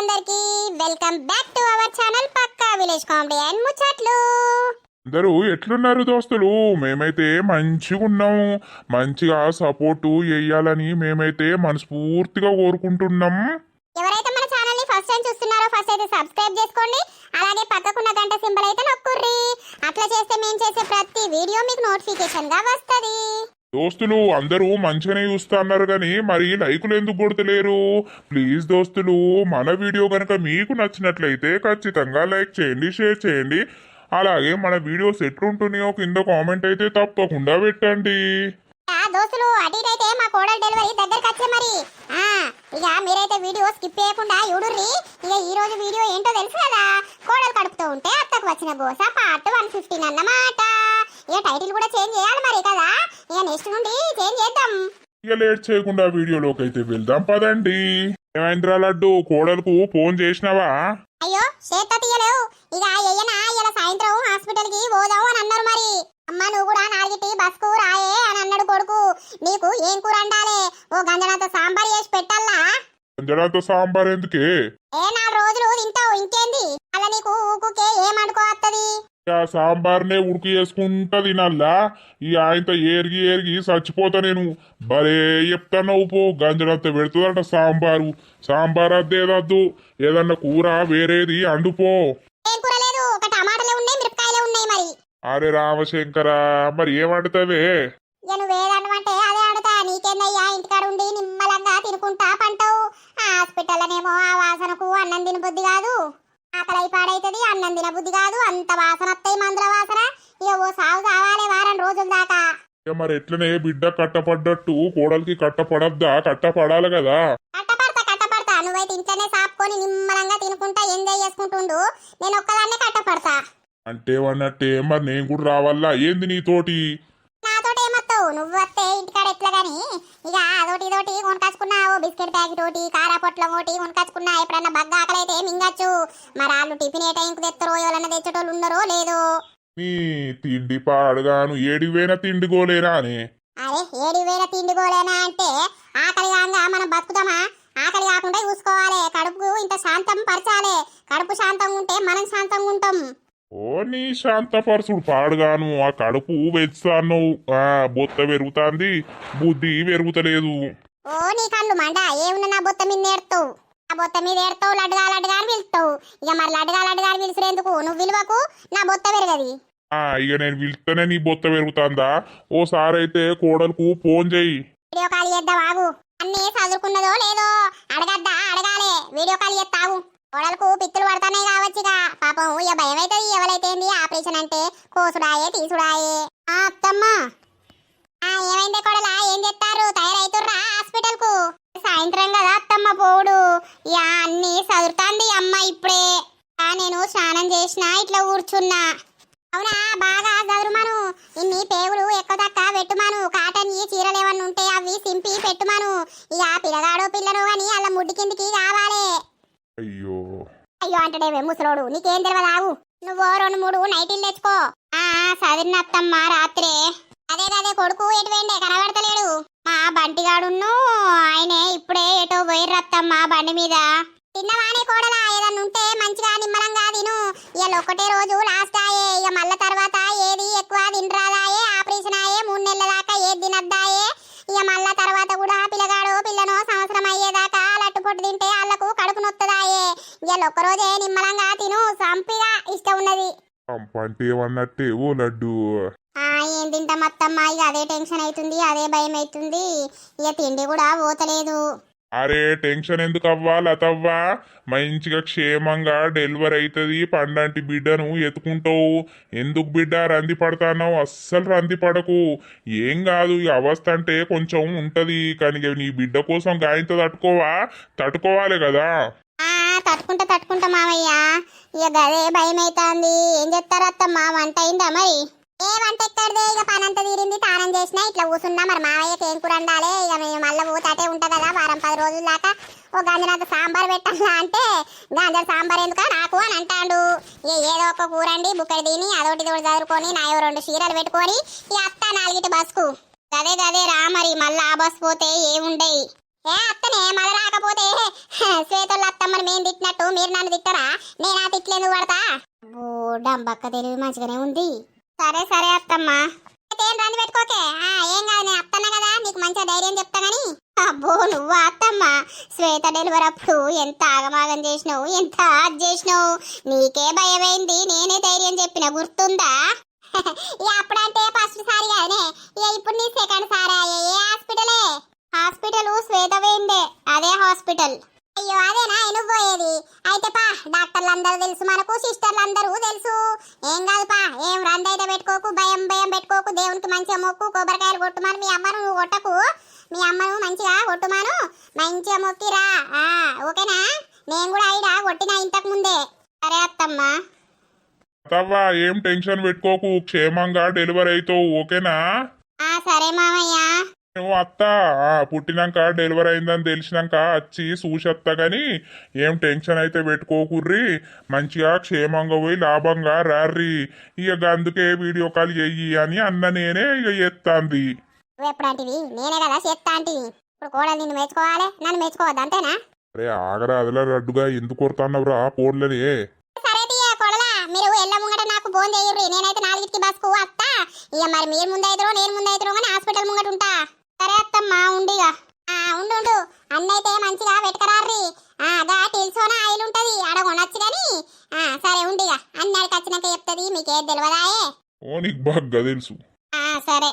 అందరికీ welcome back to our channel పక్కా village comedy and ముచ్చట్లు. అందరూ ఎట్లున్నారు దోస్తులు? మేమైతే మంచిగా ఉన్నాము. మంచిగా సపోర్టు చేయాలని మేమైతే మనస్ఫూర్తిగా కోరుకుంటున్నాం. ఎవరైతే మన ఛానల్ ని ఫస్ట్ టైం చూస్తున్నారో ఫస్ట్ అయితే సబ్స్క్రైబ్ చేసుకోండి. అలాగే పక్కకున్న గంట సింబల్ అయితే నొక్కుర్రి. అట్లా చేస్తే మేము చేసే ప్రతి వీడియో మీకు నోటిఫికేషన్ గా వస్తది. దోస్తులు అందరూ మంచిగానే చూస్తున్నారు కానీ మరి లైకులు ఎందుకు కొడతలేరు? ప్లీజ్ దోస్తులు, మన వీడియో కనుక మీకు నచ్చినట్లయితే ఖచ్చితంగా లైక్ చేయండి, షేర్ చేయండి. అలాగే మన వీడియోస్ ఎట్లుంటున్నాయో కింద కామెంట్ అయితే తప్పకుండా పెట్టండి. దోస్తులు అటు ఇటు అయితే మా కోడలు డెలివరీ దగ్గరకు వచ్చే మరి ఇక మీరైతే వీడియో స్కిప్ చేయకుండా చూడుర్రి. ఇక ఈ రోజు వీడియో ఏంటో తెలుసు కదా, కోడలు కడుపుతూ ఉంటే అత్తకు వచ్చిన బోస పార్ట్ 115 అన్నమాట. ఇక టైటిల్ కూడా చేంజ్ చేయాలి మరి కదా, ఇక నెక్స్ట్ నుండి చేంజ్ చేద్దాం. ఇక లేట్ చేయకుండా వీడియోలోకి అయితే వెళ్దాం పదండి. ఏమైందిరా లడ్డు, కోడలకు ఫోన్ చేసినావా? అయ్యో చేత తీయలేవు. ఇక అయ్యనా ఇలా సాయంత్రం హాస్పిటల్ కి పోదాం అని అన్నారు. మరి అమ్మ నువ్వు కూడా 4కి బస్కు రాయే అని అన్నాడు కొడుకు. నీకు ఏం కూర అండాలే? ఓ గంజనాతో సాంబార్ చేసి పెట్టాలా? గంజనాతో సాంబార్ ఎందుకే? 4 రోజులు తింటావు, ఇంకేంది అలా నీకు ఊకుకే ఏమనుకోవత్తది? ఆ సాంబార్నే ఉడికి వేసుకుంటా తినల్లా. ఈ ఆయనతో ఏరిగి ఏరిగి చచ్చిపోతా నేను. భలే చెప్తాను ఉప్పు. గంజనంత పెడుతుందట సాంబారు. సాంబార్ అద్దేదద్దు, ఏదన్నా కూర వేరేది అండుపో. ఏం కూర లేదు, ఒక టమాటాలే ఉన్నాయి, మిరపకాయలే ఉన్నాయి. మరి అరే రామశంకర, మరి ఏమంటుతావే? నువ్వేదన్నమంటే అదే అడుగుతా. నీకేందయ్యా, ఇంటికాడ ఉండి నిమ్మలంగా తినుకుంటా పంటావు. హాస్పిటల్లోనేమో ఆ వాసనకు అన్నం తిన బుద్ధి కాదు, ఆకలి పాడైతుంది, అన్నం తిన బుద్ధి కాదు, అంత వాసన వస్తాయి, మందుల వాసన. ఇక ఓ సాగు కావాలి వారం రోజుల దాకా. మరి ఎట్లనే బిడ్డ కట్టపడ్డట్టు కోడలికి కట్టపడద్దా? కట్టపడాలి కదా. కట్టపడతా. నువ్వైతే ఇంట్లోనే సాపుకొని నిమ్మలంగా తినుకుంటా ఎంజాయ్ చేసుకుంటుండు, నేను ఒక్కదాన్నే కట్టపడతా. అంటే అన్నట్టే మరి నేను కూడా రావాలా ఏంది నీతోటి? నాతోటి ఏమొస్తావు? నువ్వు వస్తే ఇంటికాడ ఎట్లా గాని ఇక అదోటి ఇదోటి కొనుకొచ్చుకున్నా. ఓ బిస్కెట్ ప్యాకెట్ ఒకటి, కారా పొట్లం ఒకటి కొనుకొచ్చుకున్నా. ఎప్పుడన్నా బగ్గా ఆకలైతే మింగచ్చు. మరి వాళ్ళు టిఫిన్ ఏ టైంకి తెస్తారో, ఎవరన్నా తెచ్చేటోళ్ళు ఉన్నారో లేదో. నీ తిండి పాడుగాను ఏడివేనా తిండిగోలేనా అని. అరే 7,000 తిండిగోలేనా అంటే ఆకలి కాగా మనం బతుకుతామా? ఆకలి కాకుండా చూసుకోవాలి. కడుపుకు ఇంత శాంతం పరచాలి. కడుపు శాంతంగా ఉంటే మనం శాంతంగా ఉంటాం. ఓ నీ శాంతపరచుడు పాడుగాను. ఆ కడుపు వెచ్చాను, బొత్త పెరుగుతాంది, బుద్ధి పెరుగుతలేదు. ఓ నీ కళ్ళు మండ, ఏమున్నా నా బొత్త మీద నేర్తావు. నా బొత్త మీద ఏడతావు, లడ్డుగా లడ్డుగా అని పిలుస్తావు. ఇక మరి లడ్డుగా లడ్డుగా అని పిలిచినందుకు నువ్వు విలువకు నా బొత్త పెరగది. ఇక నేను పిలిస్తేనే నీ బొత్త పెరుగుతాందా? ఓసారి అయితే కోడలకు ఫోన్ చెయ్యి. వీడియో కాల్ చేద్దాం ఆగు. అన్నీ చదువుకున్నదో లేదో అడగాలి. వీడియో కాల్ చేస్తావు. కోడలకు పిత్తులు పడతానే కావచ్చుగా. పాపం ఇక భయం అవుతుంది. ఎవరైతే ఆపరేషన్ అంటే కోసుడాయే తీసుడాయే. అత్తమ్మా ఏమైందే కోడలా? ఏం చేస్తారు? తయారైతుర్రా హాస్పిటల్ కు? సాయంత్రం కదా అత్తమ్మ పోడు. ఇక అన్ని చదువుతాంది అమ్మ ఇప్పుడే. నేను స్నానం చేసిన ఇట్లా కూర్చున్నా. అవునా, బాగా చదువుమాను. ఇన్ని పేగులు ఎక్కువ తక్క పెట్టుమాను. కాటన్ చీరలు ఏమన్నా ఉంటే అవి సింపి పెట్టుమాను. ఇక పిల్లగాడో పిల్లను అని అలా ముడ్డి కిందికి కావాలి. అయ్యో అంటేవే ముసలోడు, నీకేం తెలియదు ఆగు. నువ్వు 2-3 నైటీలు తెచ్చుకో. చదివినత్తమ్మ రాత్రే. అదే కొడుకు ఎటు వెండే కనబడతలేడు. మా బంటిగాడును ఆయనే ఇప్పుడే ఎటో పోయిర్రత్తమ్మ బండి మీద. తిన్నవానే కోడలా? ఏదన్నా ఉంటే మంచిగా నిమ్మలంగా తిను. ఇవాళ ఒకటే రోజు లాస్ట్ ఆయే. ఇక మళ్ళా తర్వాత ఏది ఎక్కువ తినరాదాయే. ఆపరేషన్ ఆయే, 3 నెలల దాకా ఏది తినద్దాయే. ఇక మళ్ళా తర్వాత కూడా పిల్లగాడో పిల్లనో సంవత్సరం అయ్యేదాకా లట్టుపొట్టు తింటే వాళ్ళకు కడుపు నొత్తదాయే. ఇవాళ ఒక్కరోజే నిమ్మలంగా తిను, సంపిగా ఇష్టం ఉన్నది. అంటే ఏమన్నట్టే ఓ లడ్డు. ఏం తింటాం అత్తమ్మ, ఇక అదే టెన్షన్ అవుతుంది, అదే భయం అవుతుంది. ఇక తిండి కూడా పోతలేదు. అరే టెన్షన్ ఎందుకు అవ్వా లతవ్వా? మంచిగా క్షేమంగా డెలివరీ అవుతుంది. పండంటి బిడ్డను ఎత్తుకుంటావు. ఎందుకు బిడ్డ రంది పడతావు? అస్సలు రంది పడకు, ఏం కాదు. ఈ అవస్థ అంటే కొంచెం ఉంటది, కానీ నీ బిడ్డ కోసం గాయంతో తట్టుకోవాలి కదా. తట్టుకుంటా మామయ్య. ఇక గదే భయం అవుతుంది. ఏం చెప్తారు అత్తమ్మ? వంట అయిందా మరి? ఏ వంట ఎక్కడిదే, ఇక పనంతా తీరింది, తానం చేసినా ఇట్లా కూర్చున్నా. మరి మావయ్యకి ఏం కూర ఉండాలి? ఇక మేము మళ్ళీ ఊతాటే ఉంటా కదా వారం 10 రోజుల దాకా. ఓ గంజనాథ సాంబార్ పెట్టాలా అంటే గంజల సాంబార్ ఎందుక నాకు అని అంటాడు. ఏదో ఒక కూర అండి బుక్కడి తిని అదొకటి చదువుకొని నా 2 చీరలు పెట్టుకొని ఈ అత్త 4 బస్కు. గదే రా. మరి మళ్ళీ ఆ బస్ పోతే ఏముండయి. ఏ అత్తనే మళ్ళీ రాకపోతే శ్వేతోళ్ళ అత్తమ్మని మేము తిట్టినట్టు మీరు నన్ను తిట్టరా? నేను ఆ తిట్లేందుకు పడతా? ఓ డంబక్క తెలివి మంచిగానే ఉంది. సరే సరే అత్తమ్మ, ఏం రంది పెట్టుకోకే. ఏం కాదు, నేను అత్తన్నా కదా, నీకు మంచిగా ధైర్యం చెప్తా గాని. అబ్బో నువ్వు అత్తమ్మ, శ్వేత డెలివరీ అప్పుడు ఎంత ఆగమాగం చేసినావు, ఎంత అది చేసినావు, నీకే భయమైంది, నేనే ధైర్యం చెప్పిన గుర్తుందా? ఇక అప్పుడంటే ఫస్ట్ సారి కాదనే, ఇక ఇప్పుడు నీ సెకండ్ సారా? ఏ హాస్పిటలే? హాస్పిటల్ శ్వేత పోయిందే, అదే హాస్పిటల్. అయ్యో అదేనా నువ్వు పోయేది? అయితే పా, డాక్టర్లు అందరూ తెలుసు మనకు, సిస్టర్లు అందరూ తెలుసు. ఏం కాదు పా, ఏం రందైతే పెట్టుకోకు, భయం భయం పెట్టుకోకు. దేవునికి మంచిగా మొక్కు, కొబ్బరికాయలు కొట్టుమాను. మీ అమ్మను నువ్వు కొట్టకు, మీ అమ్మను మంచిగా కొట్టుమాను, మంచిగా మొక్కిరా. ఓకేనా? నేను కూడా అయిడా కొట్టినా ఇంతకు ముందే. సరే అత్తమ్మ. అతవ్వా ఏం టెన్షన్ పెట్టుకోకు, క్షేమంగా డెలివరీ అవుతావు, ఓకేనా? సరే మామయ్య. నువ్వు అత్త పుట్టినాక డెలివరీ అయిందని తెలిసినాక వచ్చి చూసత్తా గాని ఏం టెన్షన్ అయితే పెట్టుకోకుర్రి, మంచిగా క్షేమంగా పోయి లాభంగా రార్రి. ఇక అందుకే వీడియో కాల్ చెయ్యి అని అన్న నేనే ఇక ఎత్తాంది. ఎప్పుడంటివి? నేనే కదా చేస్తా అంటివి. ఇప్పుడు కోడలు నిన్ను మెచ్చుకోవాలి, నన్ను మెచ్చుకోవద్దు, అంతేనా? అరే ఆగరా, అదిలా రడ్డుగా ఎందుకు కొడుతున్నావురా పోడ్లని? సరే తీయ కొడలా, మీరు ఎల్ల ముంగట నాకు ఫోన్ చేయర్రి, నేనైతే 4కి బస్కు వస్తా. ఇక మరి మీరు ముందైతురో నేను ముందైతురో కానీ హాస్పిటల్ ముంగట ఉంటా. సరే అత్తమ్మా ఉండిగా. ఉండు, అన్నైతే మంచిగా వెతకరార్రి. గా టిల్సోనా ఆయిల్ ఉంటది, ఆడ కొనొచ్చు గాని. సరే ఉండిగా, అన్నాడికి వచ్చినాక చెప్తుంది, మీకేం తెలియదాయే. ఓ నీకు బాగా తెలుసు. సరే,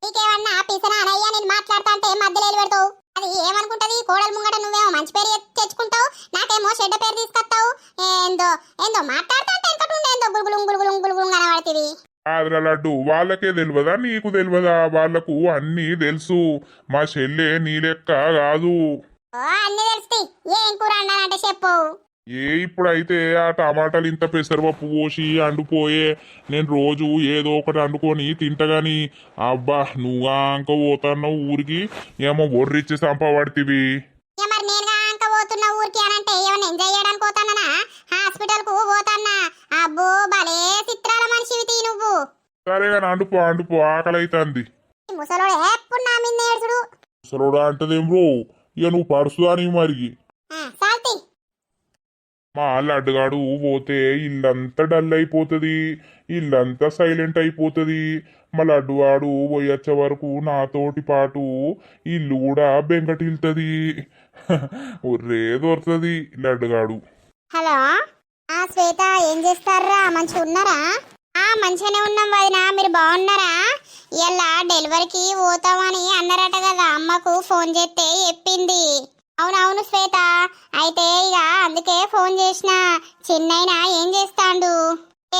నీకేమన్నా పిసనా అనయ్యా, నేను మాట్లాడతా అంటే మధ్యలో పెడతావు. అది ఏమనుకుంటది కోడలు ముంగట, నువ్వేమో మంచి పేరు తెచ్చుకుంటావు, నాకేమో చెడ్డ పేరు తీసుకొస్తావు. ఏందో ఏందో మాట్లాడతా అంటే ఎంకటుండే ఏందో గురుగులు గురుగులు గురుగులు కనబడుతుంది. ఆదరా లడ్డు, వాళ్ళకే తెలియదా నీకు తెలియదా? వాళ్ళకు అన్నీ తెలుసు. మా చెల్లె నీ లెక్క కాదు. అన్ని తెలుస్తాయి. ఏం కూర అన్నానంటే చెప్పు. ఇప్పుడైతే ఆ టమాటాలు ఇంత పెసరపప్పు పోసి అండుపోయే, నేను రోజు ఏదో ఒకటి అండుకొని తింటగాని. అబ్బా నువ్వు అంక పోతున్నావు ఊరికి, ఏమో బొర్రిచ్చి సంపబడితివి. మరి నేను అంక పోతున్నా ఊరికి అనంటే ఏమన్నా ఎంజాయ్ చేయడానికి పోతానా? హాస్పిటల్ కు పోతాన్నా. అబ్బో భలే చిత్రాల మనిషివి నువ్వు. సరే కానీ అండుపో ఆకలి అవుతుంది. ముసలోడు ఎప్పుడు నా మీద ఏడ్చుడు. ముసలోడా అంటదేం బ్రో, ఇక నువ్వు పడుసుదా నీ మరికి. మా లడ్డుగాడు పోతే ఇల్లంతా డల్ అయిపోతుంది, ఇల్లంతా సైలెంట్ అయిపోతుంది. మా లడ్డుగాడు పోయొచ్చే వరకు నాతోటి పాటు ఇల్లు కూడా బెంగటిల్తుంది. ఒర్రే దొరుకుతుంది లడ్డుగాడు. హలో శ్వేత, ఏం చేస్తారా? మంచిగా ఉన్నారా? మంచిగానే ఉన్నాం వదినా, మీరు బాగున్నారా? ఇలా డెలివరీకి పోతామని అన్నారట కదా, అమ్మకు ఫోన్ చేస్తే చెప్పింది. అవునవును శ్వేత, అయితే ఇక అందుకే ఫోన్ చేసిన. చిన్నైనా ఏం చేస్తాండు?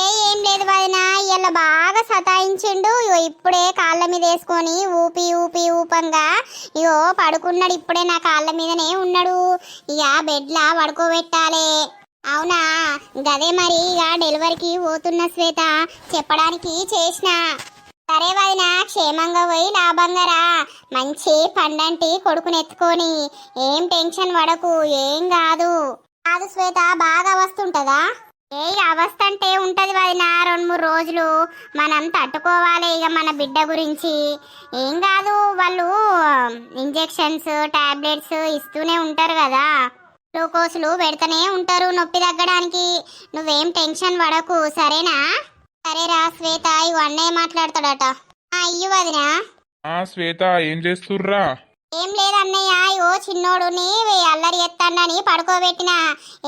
ఏం లేదు వదినా, ఇలా బాగా సతాయించిండు. ఇప్పుడే కాళ్ళ మీద వేసుకొని ఊపి ఊపి ఊపంగా ఇగో పడుకున్నాడు. ఇప్పుడే నా కాళ్ళ మీదనే ఉన్నాడు. ఇక బెడ్లా పడుకోబెట్టాలి. అవునా? గదే మరి ఇక డెలివరీకి పోతున్న శ్వేత, చెప్పడానికి చేసిన. సరే వదిన, క్షేమంగా పోయి లాభంగా రా. మంచి పండంటి కొడుకునెత్తుకొని ఏం టెన్షన్ పడకు, ఏం కాదు. కాదు శ్వేత, బాగా వస్తుంటదా? అవస్థ అంటే ఉంటది వదిన, 2-3 రోజులు మనం తట్టుకోవాలి. ఇక మన బిడ్డ గురించి ఏం కాదు, వాళ్ళు ఇంజెక్షన్స్ టాబ్లెట్స్ ఇస్తూనే ఉంటారు కదా, గ్లూకోజులు పెడతానే ఉంటారు నొప్పి తగ్గడానికి. నువ్వేం టెన్షన్ పడకు, సరేనా? సరేరా శ్వేత, ఇవి అన్నయ్య మాట్లాడతాడట. అయ్యో వదినా. శ్వేత ఏం చేస్తుర్రా? ఏం లేదన్నయ్య, ఇగో చిన్నోడుని అల్లరి ఎత్తాడని పడుకోబెట్టిన.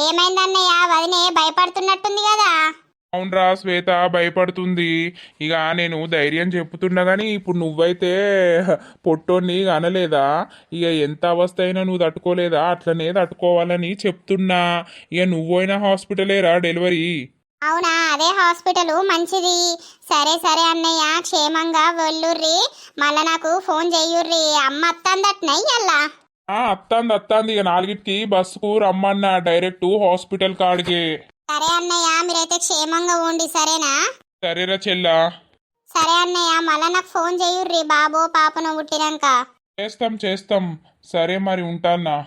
ఏమైందన్నయ్య? వదినే భయపడుతున్నట్టుంది కదా. అవునరా శ్వేత, భయపడుతుంది. ఇక నేను ధైర్యం చెప్పుతున్నా గానీ ఇప్పుడు నువ్వైతే పొట్టోని అనలేదా? ఇక ఎంత అవస్థ అయినా నువ్వు తట్టుకోలేదా? అట్లనే తట్టుకోవాలని చెప్తున్నా. ఇక నువ్వైనా హాస్పిటలేరా డెలివరీ? అవునా? అదే హాస్పిటల్ మంచిది. సరే సరే అన్నయ్య, క్షేమంగా వెళ్ళుర్రి, మళ్ళా నాకు ఫోన్ చెయ్యుర్రి. అమ్మ అత్తందట్నయ్య అల్లా. అత్తంది. ఇక 4కి బస్సుకు రమ్మన్నా, డైరెక్ట్ హాస్పిటల్ కాడికి. సరే అన్నయ్య, మీరైతే క్షేమంగా ఉండి, సరేనా? సరేరా చెల్లా. సరే అన్నయ్య, మళ్ళా నాకు ఫోన్ చెయ్యుర్రి బాబో పాపను పుట్టినాక. చేస్తాం. సరే మరి ఉంటానా.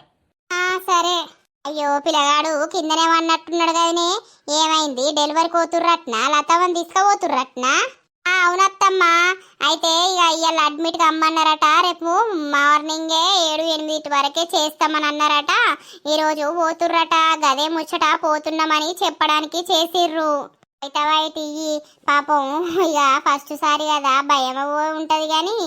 సరే. అయ్యో పిల్లగాడు కిందనే అన్నట్టున్నాడు కదనే, ఏమైంది? డెలివరీ పోతుర్రట్నా? లతవని తీసుకుపోతుర్రట్నా? అవునత్తమ్మా. అయితే ఇక ఇవాళ అడ్మిట్ కమ్మన్నారట. రేపు మార్నింగే 7-8 వరకే చేస్తామని అన్నారట. ఈరోజు పోతుర్రట. గదే ముచ్చట పోతున్నామని చెప్పడానికి చేసిర్రు. అయితే పాపం ఇక ఫస్ట్ సారి కదా భయం ఉంటది గాని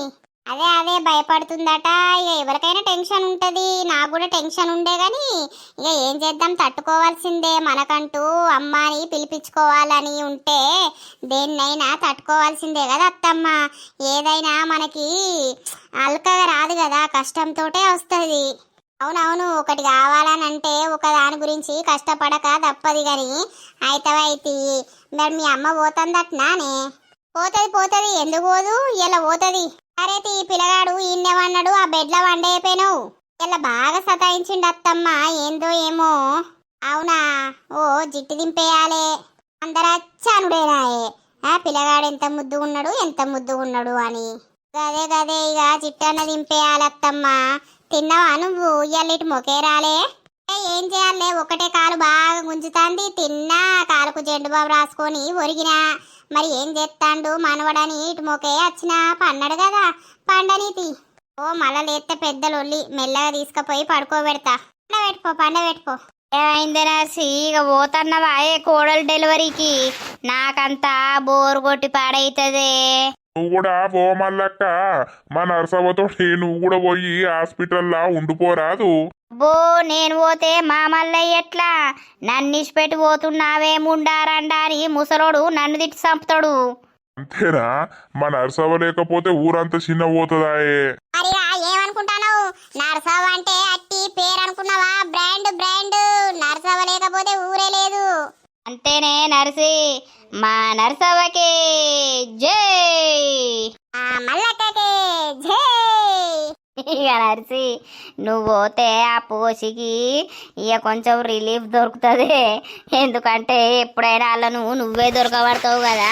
అదే భయపడుతుందట. ఇక ఎవరికైనా టెన్షన్ ఉంటది. నాకు కూడా టెన్షన్ ఉండే గాని ఇక ఏం చేద్దాం, తట్టుకోవాల్సిందే. మనకంటూ అమ్మని పిలిపించుకోవాలని ఉంటే దేన్నైనా తట్టుకోవాల్సిందే కదా అత్తమ్మ. ఏదైనా మనకి అల్కగా రాదు కదా, కష్టంతోటే వస్తుంది. అవునవును, ఒకటి కావాలనంటే ఒక దాని గురించి కష్టపడక తప్పది గాని అయితే మరి మీ అమ్మ పోతుందట్నానే? పోతుంది ఎందుకు పోదు, ఇలా పోతుంది. అరే పిల్లగాడు ఈయనేమన్నాడు, ఆ బెడ్లో వండైపోయినావు. ఇలా బాగా సతాయించిండు అత్తమ్మ, ఏందో ఏమో. అవునా? ఓ జిట్టు దింపేయాలే, అందరచ్చానుడేనాయే. పిల్లగాడు ఎంత ముద్దుగా ఉన్నాడు అని. గదే ఇక జిట్టన్న దింపేయాలత్తమ్మ. తిన్నావా నువ్వు? ఇవాళ ఇటు మొకేరాలే. ఏం చేయాలే, ఒకటే కాలు బాగా గుంజుతాంది. తిన్నా, కాలుకు జెండు బాబు రాసుకొని ఒరిగినా. మరి ఏం చేస్తాండు మనవడని ఇటు మొకే వచ్చిన పన్నాడు కదా, పండనీతి. ఓ మళ్ళా లేస్తే పెద్దలొల్లి. మెల్లగా తీసుకుపోయి పడుకోబెడతా. పండబెట్టుకో. ఏమైంది నర్సి, ఇక పోతన్నవా కోడలు డెలివరీకి? నాకంతా బోరు కొట్టి పాడైతదే. నువ్వు కూడా పో మల్లక్క. మా నర్సవ్వతో నువ్వు కూడా పోయి హాస్పిటల్లా ఉండిపోరాదు. బో నేను పోతే మా మల్లయ్య ఎట్లా? నన్ను ఇచ్చిపెట్టి పోతున్నావేముండారండా అని ముసలోడు నన్ను తిట్టి చంపుతాడు. అంతేనా? మా నర్సవ్వ లేకపోతే ఊరంతా చిన్న పోతుందాయే. అరిగా ఏమనుకుంటాను, నర్సవ్వ అంటే అట్టి పేరు అనుకున్నావా? బ్రాండ్ నర్సవ్వ లేకపోతే ఊరే లేదు. అంతేనే నర్సి, మా నర్సవ్వకి జై, మల్లక్కకి జై. ఇక నర్సి నువ్వు పోతే ఆ పోషికి ఇక కొంచెం రిలీఫ్ దొరుకుతుంది. ఎందుకంటే ఎప్పుడైనా వాళ్ళను నువ్వే దొరకబడతావు కదా.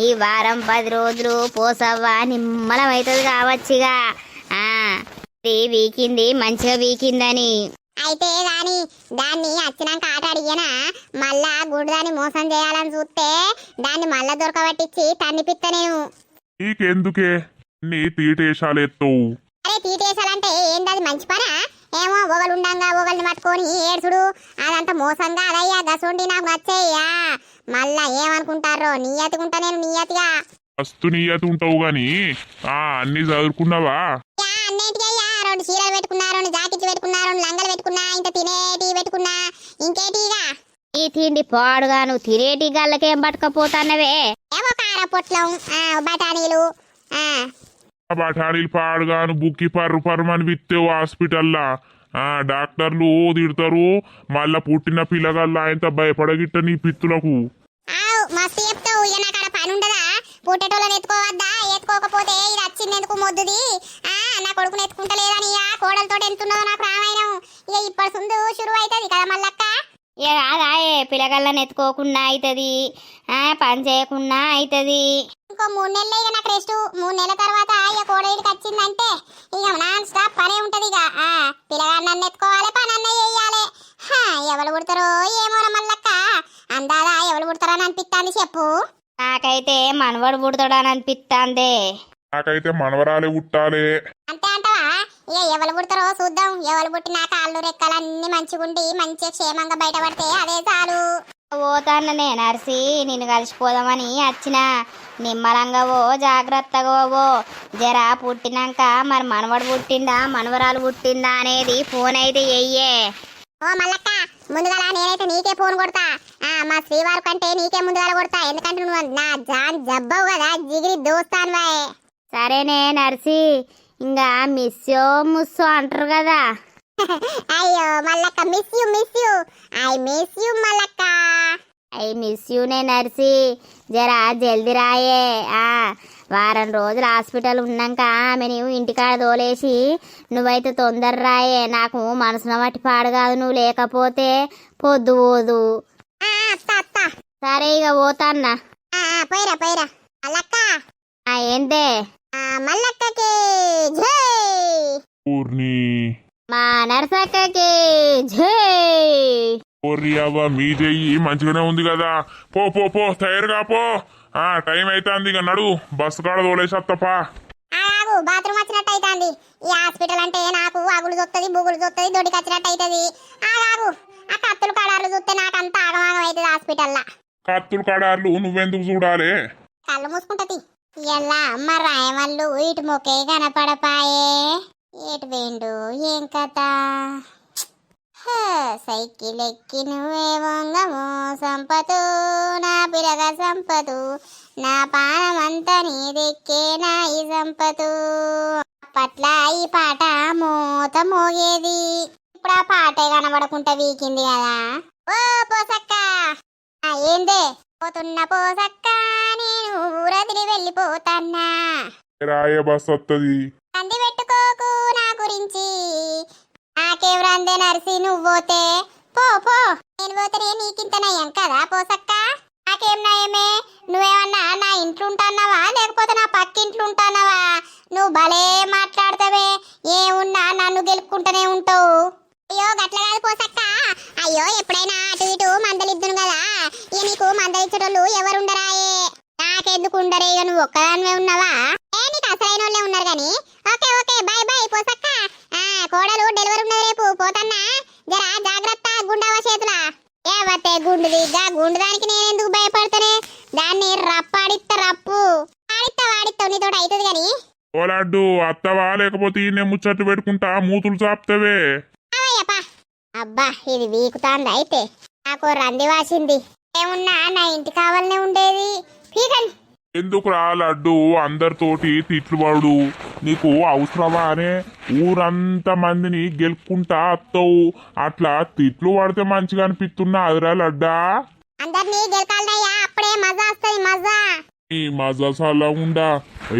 ఈ వారం 10 రోజులు పోసవ్వా నిమ్మలం అవుతుంది కావచ్చుగా. ఇది వీకింది, మంచిగా వీకిందని. అయితే దాన్ని వచ్చినాక ఆట అడిగినా మళ్ళా గుడిదాన్ని మోసం చేయాలని చూస్తే దాన్ని మళ్ళా దొరకబట్టించి తన్నిపిత్త నేను. నీకెందుకే నీ తీటేశాలు ఎత్తవు? అరే తీటేసాలంటే ఏంటది, మంచి పనా? ఏమో ఒకలుండంగా ఒకరిని పట్టుకొని ఏడ్చుడు, అదంతా మోసంగా అదయ్యా. గసోండి నాకు నచ్చేయ్యా. మళ్ళా ఏమనుకుంటారో, నియతికుంటా నేను నియతిగా. మస్తు నియతి ఉంటావు గాని అన్ని చదువుకున్నావా? అన్నింటికయ్యా 2 చీరలు పెట్టుకున్నా, 2 జాకెట్లు పెట్టుకున్నా, 2 లంగలు పెట్టుకున్నా, ఇంత తినేటి పెట్టుకున్నా. ఇంకేటిగా ఈ తిండి పాడుగా నువ్వు తినేటి గల్లకేం పట్టుకపోతానవే? ఏమో కార పొట్లం, బఠానీలు. బఠానీలు పాడుగాను బుక్కి పర్రుమని విత్తేవు హాస్పిటల్లా. డాక్టర్లు తిడతారు. మళ్ళా పుట్టిన పిల్లగాళ్ళు ఆయనతో భయపడగిట్ట నీ పిత్తులకు. మస్తు చెప్తావు. ఇక నాకు అక్కడ పని ఉండదా? పుట్టేటోళ్ళని ఎత్తుకోవద్దా? ఎత్తుకోకపోతే ఇది వచ్చింది ఎందుకు మొద్దుది? నా కొడుకుని ఎత్తుకుంటలేదని కోడలతో ఎంతున్నదో నాకు రామాయణం. ఇక ఇప్పటి సుందు షురువు అవుతుంది కదా మల్లక్క. ఇక కాదాయే, పిల్లగాళ్ళని ఎత్తుకోకుండా అవుతుంది, పని చేయకుండా అవుతుంది. ఇంకో 3 నెలలు ఇక నాకు రెస్ట్. 3 నెలల తర్వాత ఇక కోడలికి వచ్చిందంటే ఇక నాన్ స్టాప్ పనే ఉంటది. ఇక పిల్లగాడు నన్ను ఎత్తుకోవాలి, పని అన్న చెయ్యాలి. ఎవరు పుడతారో ఏమో మల్లక్క. అందాదా ఎవరు పుడతారని అనిపిస్తాంది చెప్పు. నాకైతే మనవడు పుడతాడని అనిపిస్తాందే. నాకైతే మనవరాలే పుట్టాలే. అంతే అంటవా? ఇక ఎవరు పుడతారో చూద్దాం. ఎవరు పుట్టినా కాళ్ళు రెక్కలన్నీ మంచిగుండి మంచిగా క్షేమంగా బయటపడితే అదే చాలు. పోతాననే నర్సి, నిన్ను కలిసిపోదామని వచ్చిన. నిమ్మలంగా ఓ, జాగ్రత్తగా ఓ. జర పుట్టినాక మరి మనవడు పుట్టిందా మనవరాలు పుట్టిందా అనేది ఫోన్ అయితే చెయ్యే. ఓ మల్లక్క, ముందుగా నేనైతే నీకే ఫోన్ కొడతా. మా శ్రీవారు కంటే నీకే ముందుగా కొడతా. ఎందుకంటే నువ్వు నా జాన్ జబ్బవు కదా, జిగిరి దోస్తాను బాయ్. సరేనే నర్సి, ఇంకా మిస్సో ముస్సో అంటారు కదా. అయ్యో మల్లక్క, miss you I miss you మల్లక్క. ఐ మిస్ యూనే నర్సి. జరా జల్ది రాయే. వారం రోజులు హాస్పిటల్ ఉన్నాక ఆమె నువ్వు ఇంటికాడ తోలేసి నువ్వైతే తొందర రాయే. నాకు మనసున మట్టి పాడు కాదు నువ్వు లేకపోతే పొద్దు పోదు. సరే ఇక పోతాన్నా. పోయిరా మల్లక్క. ఏందే? మల్లక్కకి జై. ఊర్ని మా నర్సక్కకి జై. ఓర్రి అవ్వ, మీ చెయ్యి మంచిగానే ఉంది కదా. పో పో పో, తయారుగా పో. టైం అవుతుంది ఇక నడు బస్సు కాడ తోలేసత్తపా. ఆగు బాత్రూమ్ వచ్చినట్టు అవుతుంది. ఈ హాస్పిటల్ అంటే నాకు అగులు చూస్తుంది బుగులు చూస్తుంది దొడ్డికి వచ్చినట్టు అవుతుంది. ఆగు ఆ కత్తులు కడార్లు చూస్తే నాకు అంత ఆగమాగం అవుతుంది హాస్పిటల్లా. కత్తులు కడార్లు నువ్వెందుకు చూడాలి? కళ్ళు మూసుకుంటది. ఇలా అమ్మ రాయమల్లు ఇటు మొకే కనపడపాయే. ఏటు వేండు ఏం కథ? సైకిల్ ఎక్కి నువ్వే వంగము సంపతు నా పిరగ సంపతు నా పానమంతా నీదెక్కే నా ఈ సంపతు. అప్పట్ల ఈ పాట మోత మోగేది. ఇప్పుడు ఆ పాటే కనబడకుంటా వీకింది కదా. ఓ పోసక్క ఏందే పోతున్న పోసక్క నేను ఊరదిరి వెళ్ళిపోతాన్నా. రాయే బస్ వస్తుంది. అంది పెట్టుకోకు నా గురించి నాకెవరందే నర్సి నువ్వు పోతే పో పో నేను పోతే నీకింత నయం కదా పోసక్క. నాకేం నయమే? నువ్వేమన్నా నా ఇంట్లో ఉంటాన్నావా లేకపోతే నా పక్కింట్లో ఉంటాన్నావా? నువ్వు భలే మాట్లాడతావే. ఏమున్నా నన్ను గెలుపుకుంటూనే ఉంటావు. అయ్యో గట్ల కాదు పోసక్క. అయ్యో ఎప్పుడైనా అటు ఇటు మందలిద్దును కదా. ఇక నీకు మందలిచ్చేటోళ్ళు ఎవరుండరాయే? నాకెందుకు ఉండరే? ఇక నువ్వు ఒక్కదానివే ఉన్నావా? నీకు అసలైన వాళ్ళే ఉన్నారు కానీ. ఓకే ఓకే బాయ్ బాయ్ పోసక్క. కోడలు డెలివరీ ఉన్నది రేపు పోతన్నా. జరా జాగ్రత్త గుండవ చేతులా. ఏవతే గుండుది గా గుండు దానికి నేనెందుకు భయపడతానే? దాన్ని రప్పాడిత్త రప్పు వాడిత్తావు నీతోటి అవుతుంది కానీ. ఓలాడ్డు అత్తవా లేకపోతే ఈ ముచ్చట్లు పెట్టుకుంటా మూతులు చాపుతావే. అబ్బా ఇది వీకుతాంది. అయితే నాకు రంది వాసింది. ఏమున్నా నా ఇంటి కావాలనే ఉండేది. పీకండి. ఎందుకు రా లడ్డు అందరితోటి తిట్లు పడు? నీకు అవసరమా అనే ఊరంతా మందిని గెలుపుకుంటా అత్తవు. అట్లా తిట్లు పడితే మంచిగా అనిపిస్తున్నా అదిరా లడ్డా. అందరినీ గెలకాలనయ్యా అప్పుడే మజా వస్తుంది మజా. ఈ మజా సలా ఉండా.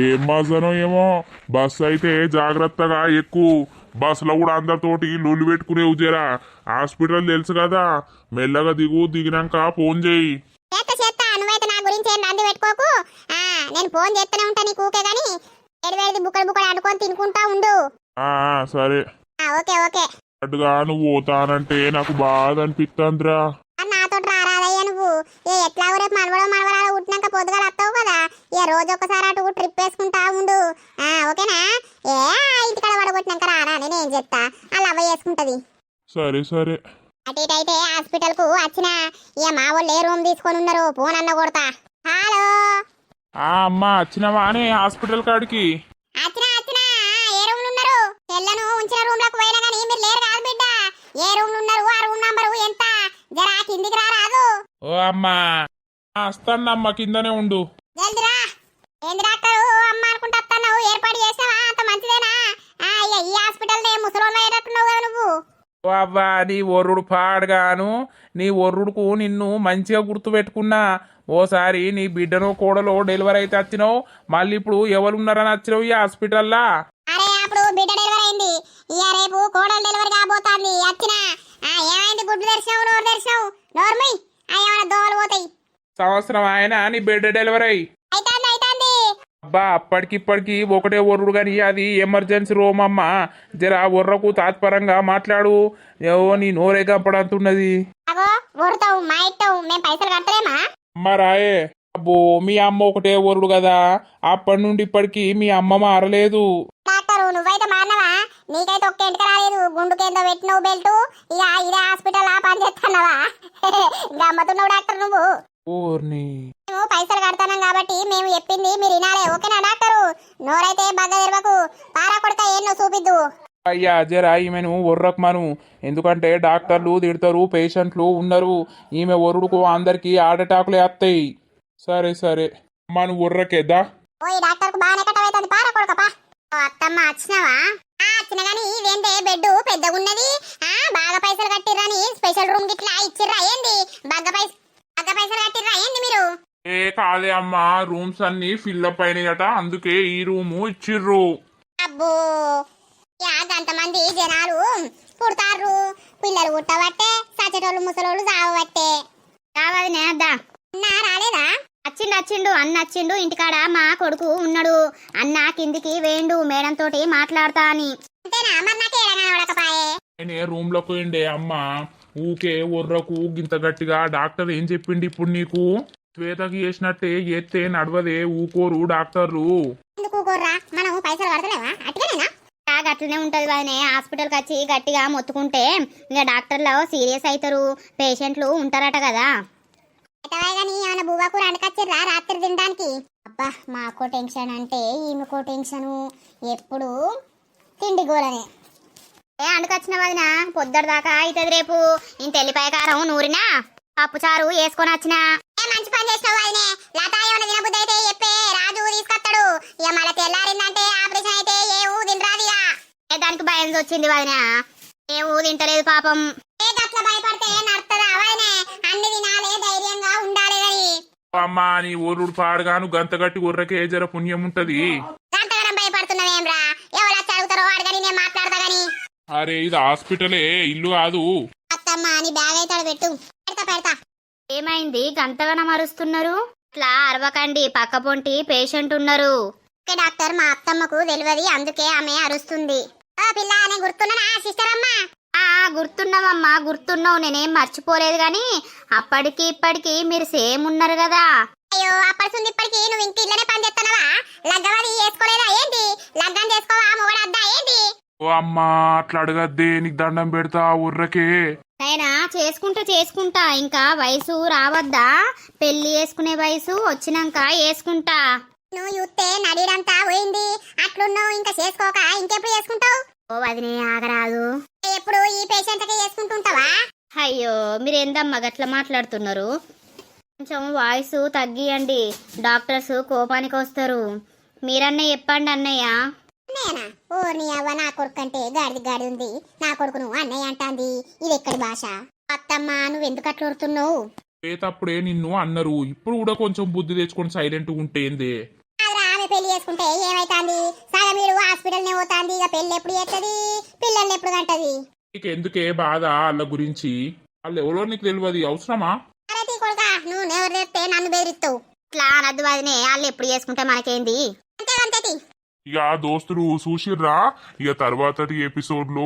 ఏం మజానో ఏమో. బస్సు అయితే జాగ్రత్తగా ఎక్కువ. బస్సులో కూడా అందరితోటి లొల్లు పెట్టుకునేవు జరా. హాస్పిటల్ తెలుసు కదా. మెల్లగా దిగినాక ఫోన్ చేయి. చేత్తా నువ్వైతే నా గురించి ఏం రంది పెట్టుకోకు. నేను ఫోన్ చేస్తూనే ఉంటా నీకు ఊకే గాని. ఎడివేది బుక్కలు అనుకొని తినుకుంటా ఉండు. సరే. Okay okay. అటుగా నువ్వు పోతానంటే నాకు బాధ అనిపిస్తుందిరా. నాతో రారాదయ్యా నువ్వు. ఎట్లాగో రేపు మనవరాలు పుట్టినాక పొద్దుగా వస్తావు కదా. రోజు ఒకసారి అటు ట్రిప్ వేసుకుంటా ఉండు. ఓకేనా? ఇంటికాడ పడగొట్టినాక రారా నేనేం చెప్తా. అలా అవ్వ చేసుకుంటది. సరే సరే. అటు ఇటు అయితే హాస్పిటల్ కు వచ్చిన మా వాళ్ళు ఏ రూమ్ తీసుకొని ఉన్నారు ఫోన్ అన్న కొడతా. హలో అమ్మా వచ్చినవా అని హాస్పిటల్ కాడికి? వచ్చినా ఏ రూమ్ లో ఉన్నారు? తెల్లను ఉంచిన రూమ్ లకు పోయినా కానీ మీరు లేరు కాదు బిడ్డ. ఏ రూమ్ లో ఉన్నారు? ఆ రూమ్ నంబరు ఎంత? జరా కిందికి రారాదు. ఓ అమ్మా వస్తానమ్మా కిందనే ఉండు. జల్ది రా. ఏంది డాక్టర్ అమ్మ అనుకుంటా వస్తున్నావు? ఏర్పాటు చేసినావా? అంత మంచిదేనా? ఈ హాస్పిటల్ ముసలోళ్ళు అయ్యేటట్టున్నావు కదా నువ్వు. ఓ అవ్వా నీ ఒర్రుడు పాడుగాను. నీ ఒర్రుడుకు నిన్ను మంచిగా గుర్తు పెట్టుకున్నా. ఓసారి నీ బిడ్డను కోడలో డెలివరీ అయితే వచ్చినావు. మళ్ళీ ఇప్పుడు ఎవరున్నారని వచ్చినావు ఈ హాస్పిటల్లా? అరే అప్పుడు బిడ్డ డెలివరీ అయింది. రేపు కోడలు డెలివరీ కాబోతాంది. వచ్చినా ఏమైంది? గుడ్డు తెరిచినావు నోరు తెరిచినావు. నోర్మై ఏమైనా దోమలు పోతాయి. సంవత్సరం ఆయన నీ బిడ్డ డెలివరీ అయ్యి. అయితాంది అబ్బా అప్పటికిప్పటికి ఒకటే ఒర్రుడు కానీ అది ఎమర్జెన్సీ రూమ్ అమ్మ. జరా ఒర్రకు తాత్పరంగా మాట్లాడు. ఏవో నీ నోరే కంపడంతున్నది. అగో ఊరుతావు మా ఇట్టవు. మేము పైసలు కట్టలేమా? అమ్మ రాయే. అబ్బో మీ అమ్మ ఒకటే ఒర్రుడు కదా. అప్పటి నుండి ఇప్పటికి మీ అమ్మ మారలేదు. డాక్టర్ నువ్వైతే మారినవా? నీకైతే ఒక్క ఇంటికి రాలేదు. గుండుకేందో పెట్టినవు బెల్ట్. ఇదే హాస్పిటల్ పని చేస్తున్నావా? గమ్మతున్నావు డాక్టర్ నువ్వు. ఓర్ని మేము పైసలు కడతాం కాబట్టి మేము చెప్పింది మీరు వినాలే. ఓకేనా డాక్టరు? నోరైతే బాగా తెరవకు. పారా కొడక ఎన్నో చూపిద్దు. అయ్యా జరా ఈమెను ఒర్రకమను. ఎందుకంటే డాక్టర్లు తిడతారు, పేషెంట్లు ఉన్నారు. ఈమె ఒర్రుడుకు అందరికి హార్ట్ అటాక్లే వస్తాయి. సరే సరే అమ్మా నువ్వు ఒర్రకేద్దా. ఓయ్ డాక్టర్ కు బాగానే కట్టవైతుంది. పారా కొడకపా. అత్తమ్మ వచ్చినావా? వచ్చిన గానీ ఇదేంటే బెడ్ పెద్దగున్నది. బాగా పైసలు కట్టిర్రని స్పెషల్ రూమ్ గిట్లా ఇచ్చిర్రా ఏంది? బాగా పైసలు కట్టిర్రా ఏంది మీరు? ఏ కాదే అమ్మా రూమ్స్ అన్ని ఫిల్అప్ అయినాయట, అందుకే ఈ రూము ఇచ్చిర్రు. అబ్బో గంతమంది జనాలు పుడతారు. పిల్లలు పుట్టబట్టే సచ్చటోళ్ళు ముసలోళ్ళు చావబట్టే. కావాలి నేద్దా. రాలేదా? వచ్చిండు అన్న వచ్చిండు. ఇంటికాడ మా కొడుకు ఉన్నాడు. అన్న కిందికి వేండు మేడం తోటి మాట్లాడతా అని. అంతేనా? మరి నాకు ఏడగానే నేనే రూమ్ లోకి పోయిండే అమ్మా. ఊకే ఒర్రకు గింత గట్టిగా డాక్టర్ ఏం చెప్పిండి ఇప్పుడు నీకు? శ్వేతకి చేసినట్టే ఎత్తే నడవదే ఊకోరు డాక్టర్లు. ఎందుకు కోర్రా మనం పైసలు కడతలేవా అట్టిగానేనా అట్లనే ఉంటది కానీ హాస్పిటల్కి వచ్చి గట్టిగా మొత్తుకుంటే ఇక డాక్టర్లు సీరియస్ అవుతారు, పేషెంట్లు ఉంటారట కదా. ఎటవై గాని ఏమైనా బువ్వ కూర అంటకొచ్చిర్రా రాత్రి తినడానికి అబ్బా మాకో టెన్షన్ అంటే ఈమెకో టెన్షను ఎప్పుడు తిండి గోలనే అండుకొచ్చిన వదిన పొద్దుడు దాకా అవుతుంది రేపు. ఇంత ఎల్లిపాయ కారం నూరినా పప్పుచారు వేసుకొని వచ్చిన. మంచి పని చేసినావు వదినే లత ఏమైనా తినబుద్ధి అయితే చెప్పే రాజు తీసుకొస్తాడు ఇక మళ్ళీ తెల్లారిందంటే ఆపరేషన్ అయితే ఏ ఊ తినరాదిగా దానికి భయం వచ్చింది వదిన, ఏ ఊ తింటలేదు పాపం. ఏ గట్ల భయపడితే నడుతుందా వదినే అన్ని తినాలే ధైర్యంగా ఉండాలి అని అమ్మా నీ ఒర్రుడు పాడుగాను గంత గట్టి ఉర్రకే జర పుణ్యం ఉంటది. గంటగడం భయపడుతున్నావేమ్రా ఎవరు చదువుతారో అడగని నేను మాట్లాడతా గాని అరే ఇది హాస్పిటలే ఇల్లు కాదు. అత్తమ్మ నీ బ్యాగ్ అయితే పెట్టు పెడతా ఏమైంది గంతగానం అరుస్తున్నారు? ఇట్లా అరవకండి, పక్క పొంటి పేషెంట్ ఉన్నారు. ఓకే డాక్టర్ మా అత్తమ్మకు తెలియదు అందుకే ఆమె అరుస్తుంది. ఓ పిల్ల నేను గుర్తున్నానా సిస్టర్ అమ్మా గుర్తున్నావమ్మా గుర్తున్నావు, నేనేం మర్చిపోలేదు గాని అప్పటికి ఇప్పటికి మీరు సేమ్ ఉన్నారు కదా. అయ్యో అప్పటి ఇప్పటికి నువ్వు ఇంటి ఇళ్ళనే పని చేస్తున్నావా లగ్గవది చేసుకోలేదా ఏంటి లగ్గం చేసుకోవా మొగడు అద్దా ఏంటి ఓ అమ్మా అట్లా అడగద్దే నీకు దండం పెడతా ఉర్రకే. అయినా చేసుకుంటా ఇంకా వయసు రావద్దా? పెళ్లి చేసుకునే వయసు వచ్చినాక వేసుకుంటా. నువ్వు చూస్తే నడిరంతా పోయింది అట్లున్నావు ఇంకా చేసుకోక ఇంకెప్పుడు చేసుకుంటావు ఓ వదినే ఆగరాదు. ఎప్పుడు ఈ పేషెంట్కి చేసుకుంటుంటావా అయ్యో మీరేందమ్మా గట్లా మాట్లాడుతున్నారు? కొంచెం వాయిస్ తగ్గియండి, డాక్టర్స్ కోపానికి వస్తారు. మీరన్నా చెప్పండి అన్నయ్య. అన్నయ్యనా ఓ నీ అవ్వ నా కొడుకు అంటే గాడి ఉంది నా కొడుకు నువ్వు అన్నయ్య అంటాంది ఇది ఎక్కడి భాష అత్తమ్మ నువ్వు ఎందుకు అట్లా ఊరుతున్నావు తప్పుడే నిన్ను అన్నారు, ఇప్పుడు కూడా కొంచెం బుద్ధి తెచ్చుకొని సైలెంట్ ఉంటే ఏందే. ఆమె పెళ్లి చేసుకుంటే ఏమైతాంది సగం మీరు హాస్పిటల్ నే పోతాంది ఇక పెళ్లి ఎప్పుడు చేస్తుంది పిల్లల్ని ఎప్పుడు కంటది నీకు ఎందుకే బాధ వాళ్ళ గురించి? వాళ్ళు ఎవరో నీకు తెలియదు అవసరమా? అరే కొడుక నువ్వు ఎవరు తెస్తే నన్ను బెదిరిస్తావు ఇట్లా అనద్దు వదినే, వాళ్ళు ఎప్పుడు చేసుకుంటే మనకేంది. అంతే ఇక దోస్తులు చూసిర్రా, ఇక తర్వాతటి ఎపిసోడ్ లో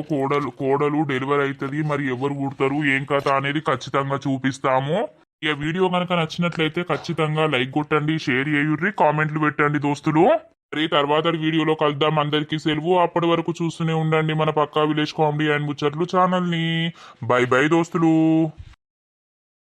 కోడలు డెలివరీ అవుతుంది, మరి ఎవరు పుడతారు ఏం కథ అనేది ఖచ్చితంగా చూపిస్తాము. ఇక వీడియో కనుక నచ్చినట్లయితే ఖచ్చితంగా లైక్ కొట్టండి, షేర్ చేయుర్రి, కామెంట్లు పెట్టండి దోస్తులు. మరి తర్వాత వీడియోలో కలుద్దాం. అందరికీ సెలవు. అప్పటి వరకు చూస్తూనే ఉండండి మన పక్కా విలేజ్ కామెడీ అండ్ ముచ్చట్లు ఛానల్ ని. బై బై దోస్తులు.